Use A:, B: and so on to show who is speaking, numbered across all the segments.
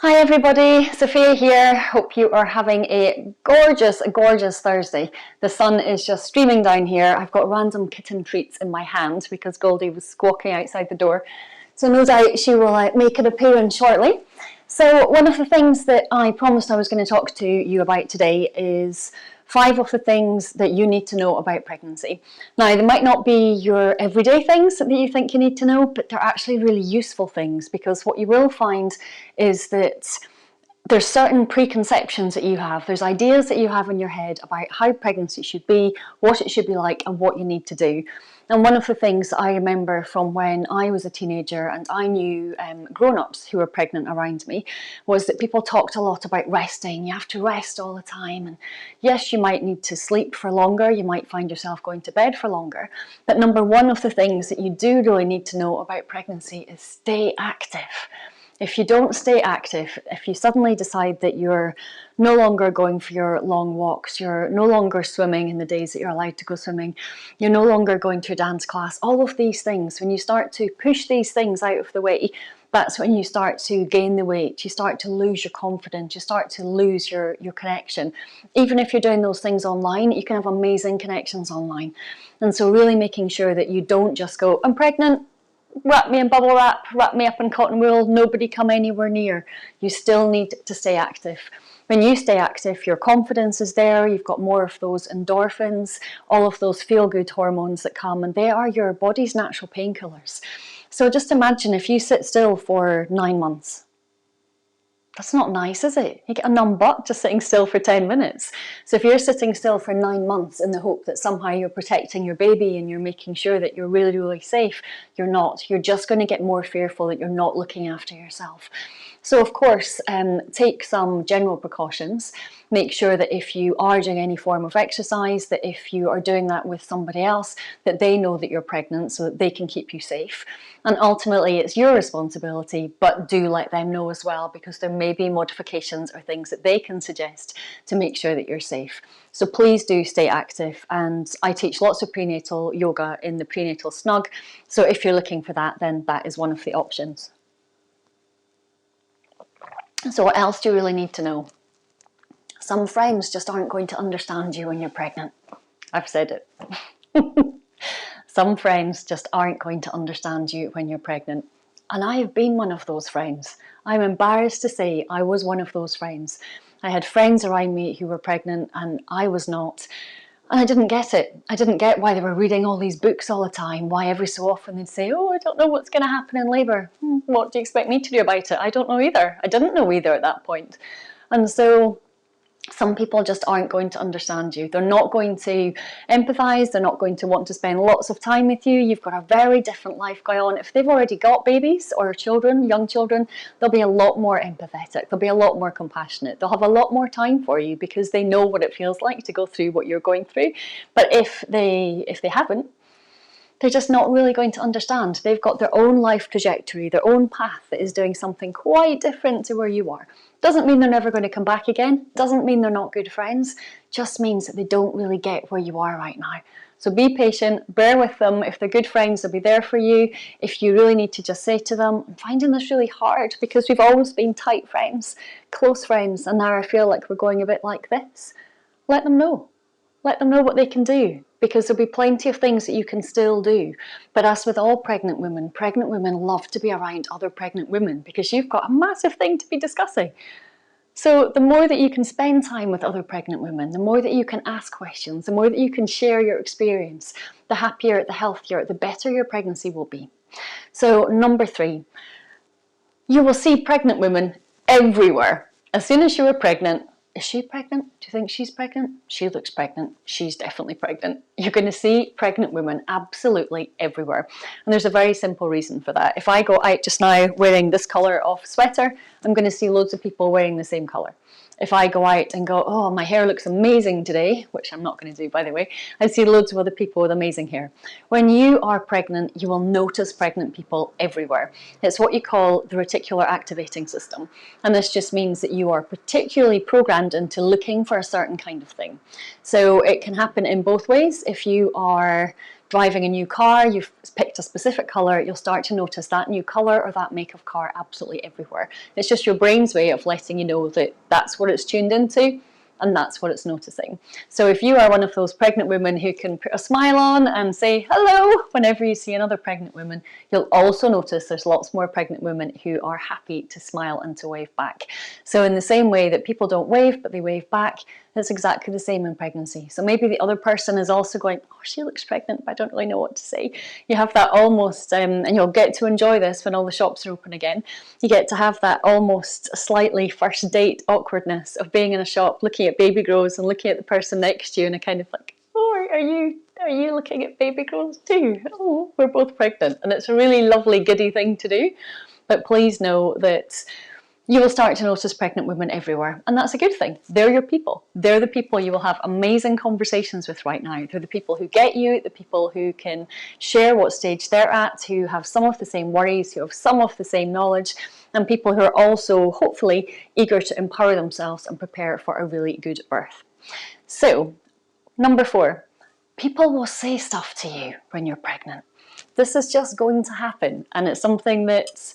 A: Hi everybody, Sophia here. Hope you are having a gorgeous Thursday. The sun is just streaming down here. I've got random kitten treats in my hand because Goldie was squawking outside the door. So no doubt she will make an appearance shortly. So one of the things that I promised I was going to talk to you about today is 5 of the things that you need to know about pregnancy. Now, they might not be your everyday things that you think you need to know, but they're actually really useful things, because what you will find is that there's certain preconceptions that you have. There's ideas that you have in your head about how pregnancy should be, what it should be like, and what you need to do. And one of the things I remember from when I was a teenager and I knew grown-ups who were pregnant around me was that people talked a lot about resting. You have to rest all the time. And yes, you might need to sleep for longer. You might find yourself going to bed for longer. But number one of the things that you do really need to know about pregnancy is stay active. If you don't stay active, if you suddenly decide that you're no longer going for your long walks, you're no longer swimming in the days that you're allowed to go swimming, you're no longer going to a dance class, all of these things, when you start to push these things out of the way, that's when you start to gain the weight, you start to lose your confidence, you start to lose your connection. Even if you're doing those things online, you can have amazing connections online. And so really making sure that you don't just go, I'm pregnant, wrap me in bubble wrap, wrap me up in cotton wool, nobody come anywhere near. You still need to stay active. When you stay active, your confidence is there, you've got more of those endorphins, all of those feel-good hormones that come, and they are your body's natural painkillers. So just imagine if you sit still for 9 months. That's not nice, is it? You get a numb butt just sitting still for 10 minutes. So if you're sitting still for 9 months in the hope that somehow you're protecting your baby and you're making sure that you're really safe, you're not. You're just going to get more fearful that you're not looking after yourself. So of course, take some general precautions. Make sure that if you are doing any form of exercise, that if you are doing that with somebody else, that they know that you're pregnant so that they can keep you safe. And ultimately, it's your responsibility, but do let them know as well, because there may be modifications or things that they can suggest to make sure that you're safe. So please do stay active. And I teach lots of prenatal yoga in the prenatal snug. So if you're looking for that, then that is one of the options. So what else do you really need to know? Some friends just aren't going to understand you when you're pregnant. I've said it. Some friends just aren't going to understand you when you're pregnant. And I have been one of those friends. I'm embarrassed to say I was one of those friends. I had friends around me who were pregnant and I was not. And I didn't get it. I didn't get why they were reading all these books all the time, why every so often they'd say, oh, I don't know what's going to happen in labour. What do you expect me to do about it? I don't know either. I didn't know either at that point. And so some people just aren't going to understand you. They're not going to empathise. They're not going to want to spend lots of time with you. You've got a very different life going on. If they've already got babies or children, young children, they'll be a lot more empathetic. They'll be a lot more compassionate. They'll have a lot more time for you because they know what it feels like to go through what you're going through. But if they haven't, they're just not really going to understand. They've got their own life trajectory, their own path that is doing something quite different to where you are. Doesn't mean they're never going to come back again. Doesn't mean they're not good friends. Just means that they don't really get where you are right now. So be patient, bear with them. If they're good friends, they'll be there for you. If you really need to just say to them, I'm finding this really hard because we've always been tight friends, close friends, and now I feel like we're going a bit like this. Let them know. Let them know what they can do, because there'll be plenty of things that you can still do. But as with all pregnant women love to be around other pregnant women because you've got a massive thing to be discussing. So the more that you can spend time with other pregnant women, the more that you can ask questions, the more that you can share your experience, the happier, the healthier, the better your pregnancy will be. So number 3, you will see pregnant women everywhere. As soon as you are pregnant, is she pregnant? Do you think she's pregnant? She looks pregnant. She's definitely pregnant. You're going to see pregnant women absolutely everywhere. And there's a very simple reason for that. If I go out just now wearing this colour of sweater, I'm going to see loads of people wearing the same colour. If I go out and go, oh, my hair looks amazing today, which I'm not going to do, by the way, I see loads of other people with amazing hair. When you are pregnant, you will notice pregnant people everywhere. It's what you call the reticular activating system. And this just means that you are particularly programmed into looking for a certain kind of thing. So it can happen in both ways. If you are driving a new car, you've picked a specific colour, you'll start to notice that new colour or that make of car absolutely everywhere. It's just your brain's way of letting you know that that's what it's tuned into, and that's what it's noticing. So if you are one of those pregnant women who can put a smile on and say hello whenever you see another pregnant woman, you'll also notice there's lots more pregnant women who are happy to smile and to wave back. So in the same way that people don't wave but they wave back, it's exactly the same in pregnancy. So maybe the other person is also going, oh, she looks pregnant, but I don't really know what to say. You have that almost, and you'll get to enjoy this when all the shops are open again. You get to have that almost slightly first date awkwardness of being in a shop, looking at baby grows and looking at the person next to you, and a kind of like, oh, are you looking at baby grows too? Oh, we're both pregnant. And it's a really lovely, giddy thing to do. But please know that you will start to notice pregnant women everywhere, and that's a good thing. They're your people. They're the people you will have amazing conversations with right now. They're the people who get you, the people who can share what stage they're at, who have some of the same worries, who have some of the same knowledge, and people who are also hopefully eager to empower themselves and prepare for a really good birth. So, number 4, people will say stuff to you when you're pregnant. This is just going to happen, and it's something that's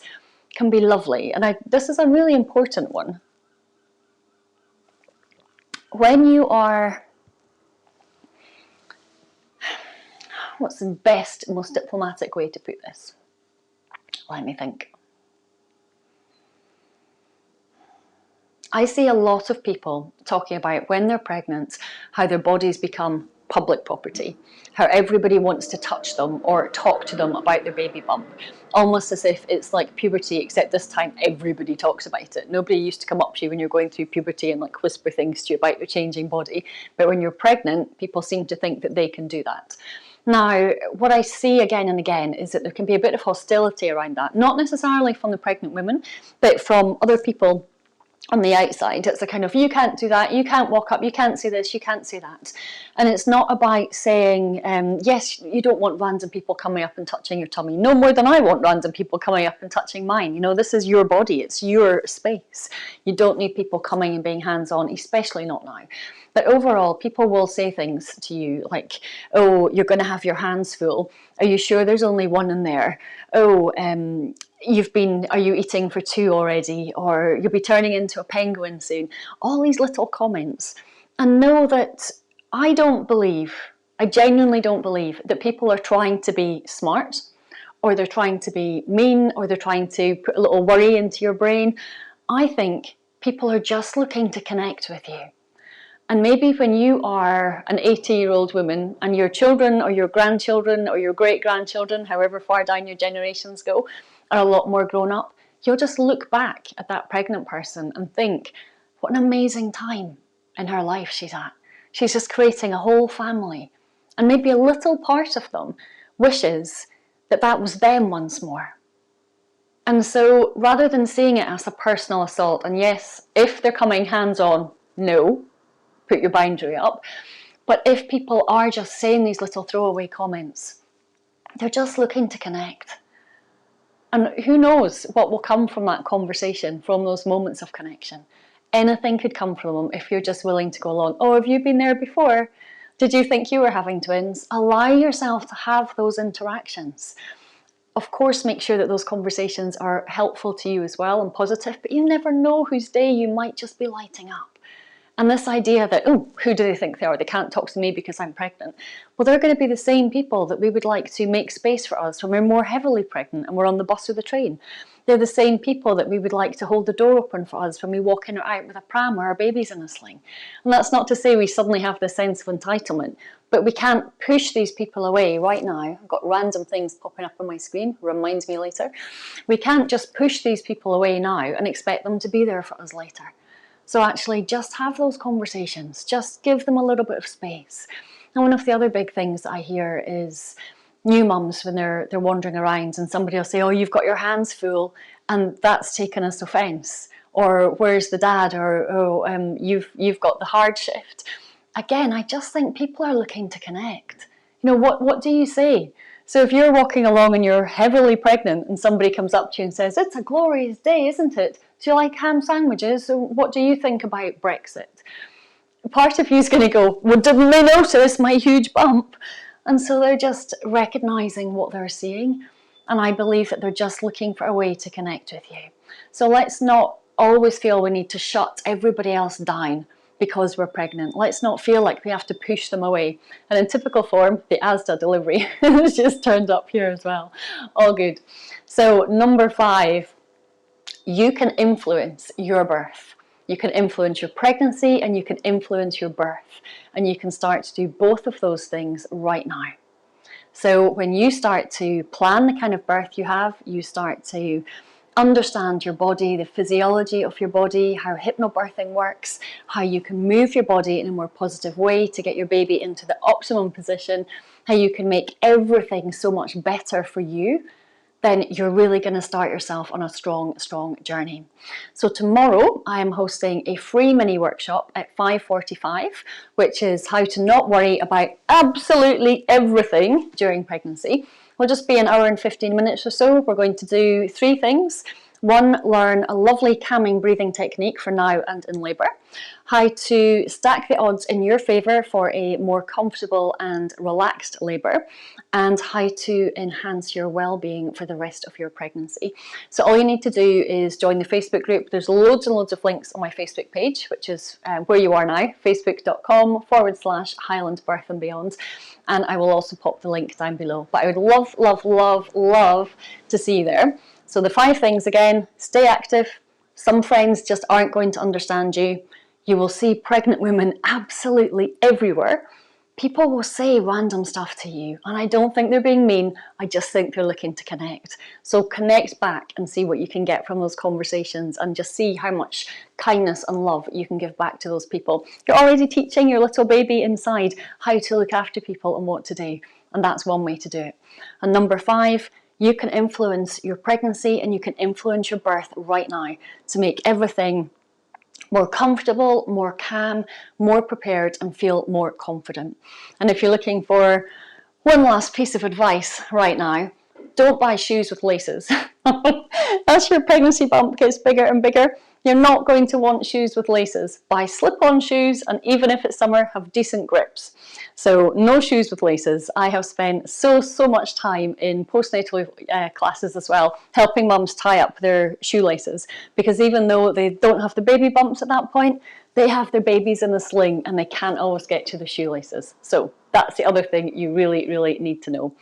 A: can be lovely. And this is a really important one. When you are, what's the best, most diplomatic way to put this? Let me think. I see a lot of people talking about when they're pregnant, how their bodies become public property, how everybody wants to touch them or talk to them about their baby bump, almost as if it's like puberty, except this time everybody talks about it. Nobody used to come up to you when you're going through puberty and like whisper things to you about your changing body, but when you're pregnant, people seem to think that they can do that. Now, what I see again and again is that there can be a bit of hostility around that, not necessarily from the pregnant women, but from other people on the outside. It's a kind of, you can't do that, you can't walk up, you can't say this, you can't say that. And it's not about saying, yes, you don't want random people coming up and touching your tummy, no more than I want random people coming up and touching mine. You know, this is your body, it's your space. You don't need people coming and being hands-on, especially not now. But overall, people will say things to you like, oh, you're going to have your hands full. Are you sure there's only one in there? Oh, are you eating for 2 already? Or you'll be turning into a penguin soon. All these little comments. And know that I genuinely don't believe that people are trying to be smart, or they're trying to be mean, or they're trying to put a little worry into your brain. I think people are just looking to connect with you. And maybe when you are an 80-year-old woman and your children or your grandchildren or your great-grandchildren, however far down your generations go, are a lot more grown up, you'll just look back at that pregnant person and think, what an amazing time in her life she's at. She's just creating a whole family. And maybe a little part of them wishes that that was them once more. And so rather than seeing it as a personal assault, and yes, if they're coming hands-on, no, put your boundary up. But if people are just saying these little throwaway comments, they're just looking to connect. And who knows what will come from that conversation, from those moments of connection. Anything could come from them if you're just willing to go along. Oh, have you been there before? Did you think you were having twins? Allow yourself to have those interactions. Of course, make sure that those conversations are helpful to you as well and positive, but you never know whose day you might just be lighting up. And this idea that, oh, who do they think they are? They can't talk to me because I'm pregnant. Well, they're going to be the same people that we would like to make space for us when we're more heavily pregnant and we're on the bus or the train. They're the same people that we would like to hold the door open for us when we walk in or out with a pram or our baby's in a sling. And that's not to say we suddenly have this sense of entitlement, but we can't push these people away right now. I've got random things popping up on my screen, reminds me later. We can't just push these people away now and expect them to be there for us later. So actually just have those conversations, just give them a little bit of space. And one of the other big things that I hear is new mums when they're wandering around and somebody will say, oh, you've got your hands full, and that's taken as offence. Or where's the dad? Or oh, you've got the hard shift. Again, I just think people are looking to connect. You know, what do you say? So if you're walking along and you're heavily pregnant and somebody comes up to you and says, it's a glorious day, isn't it? Do you like ham sandwiches? So what do you think about Brexit? Part of you is going to go, well, didn't they notice my huge bump? And so they're just recognizing what they're seeing. And I believe that they're just looking for a way to connect with you. So let's not always feel we need to shut everybody else down because we're pregnant. Let's not feel like we have to push them away. And in typical form, the Asda delivery has just turned up here as well. All good. So number 5, you can influence your birth. You can influence your pregnancy and you can influence your birth. And you can start to do both of those things right now. So when you start to plan the kind of birth you have, you start to understand your body, the physiology of your body, how hypnobirthing works, how you can move your body in a more positive way to get your baby into the optimum position, how you can make everything so much better for you, then you're really going to start yourself on a strong journey. So tomorrow I am hosting a free mini workshop at 5:45, which is how to not worry about absolutely everything during pregnancy. It'll just be an hour and 15 minutes or so. We're going to do 3 things. 1, learn a lovely calming breathing technique for now and in labour. How to stack the odds in your favour for a more comfortable and relaxed labour. And how to enhance your well-being for the rest of your pregnancy. So all you need to do is join the Facebook group. There's loads and loads of links on my Facebook page, which is where you are now, facebook.com/Highland Birth and Beyond. And I will also pop the link down below. But I would love, love, love, love to see you there. So the 5 things again: stay active. Some friends just aren't going to understand you. You will see pregnant women absolutely everywhere. People will say random stuff to you, and I don't think they're being mean. I just think they're looking to connect. So connect back and see what you can get from those conversations, and just see how much kindness and love you can give back to those people. You're already teaching your little baby inside how to look after people and what to do, and that's one way to do it. And number 5, you can influence your pregnancy and you can influence your birth right now to make everything more comfortable, more calm, more prepared, and feel more confident. And if you're looking for one last piece of advice right now, don't buy shoes with laces. As your pregnancy bump gets bigger and bigger, you're not going to want shoes with laces. Buy slip-on shoes, and even if it's summer, have decent grips. So no shoes with laces. I have spent so much time in postnatal classes as well, helping mums tie up their shoelaces, because even though they don't have the baby bumps at that point, they have their babies in a sling and they can't always get to the shoelaces. So that's the other thing you really, really need to know.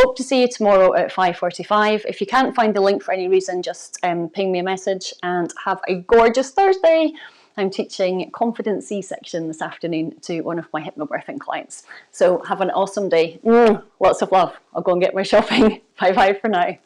A: Hope to see you tomorrow at 5:45. If you can't find the link for any reason, just ping me a message, and have a gorgeous Thursday. I'm teaching confident C-section this afternoon to one of my hypnobirthing clients. So have an awesome day. Lots of love. I'll go and get my shopping. Bye-bye for now.